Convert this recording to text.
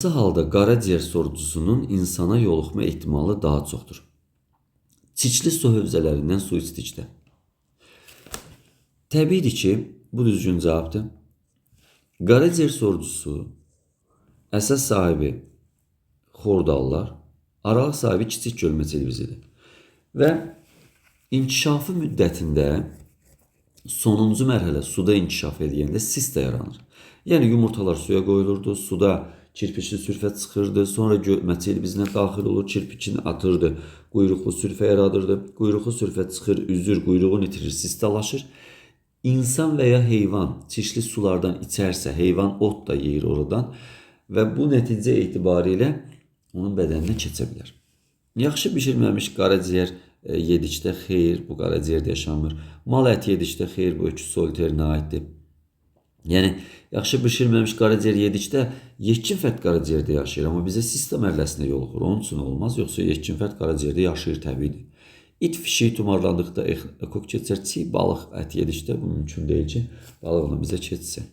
Hansı halda qaraciyər sorğusunun insana yoluxma ehtimalı daha çoxdur? Çirkli su hövzələrindən su içdikdə. Təbiidir ki, bu düzgün cavabdır. Qaraciyər sorğusu əsas sahibi xordallar, aralıq sahibi kiçik gölməçə ilvizidir. Və inkişafı müddətində sonuncu mərhələ suda inkişaf edəndə sist yaranır. Yəni yumurtalar suya qoyulurdu, suda kirpiçli sürfə çıxırdı, sonra gölməçə ilvizinə daxil olur, kirpiçini atırdı, quyruqlu sürfə yaradırdı, quyruqlu sürfə çıxır, üzür, quyruğunu itirir, sistalaşır. İnsan və ya heyvan çirkli sulardan içərsə, heyvan ot da yeyir oradan və bu nəticə etibarilə onun bədəninə keçə bilər. Yaxşı bişirməmiş qaraciyər yedikdə xeyr, bu qaraciyərdə yaşamır. Mal əti yedikdə xeyr, bu öküz soliterinə aiddir. Yəni, yaxşı bişirməmiş qaraciyər yedikdə yetkin fərd qaraciyərdə yaşayır, amma bizə sista mərhələsində yoluxur. Onun üçün olmaz, yoxsa yetkin fərd qaraciyərdə yaşayır, təbiidir. İt fişiyi tumarlandıqda ekok keçər, çiğ balıq əti yedikdə bu mümkün deyil ki, balıq onu bizə keçsin.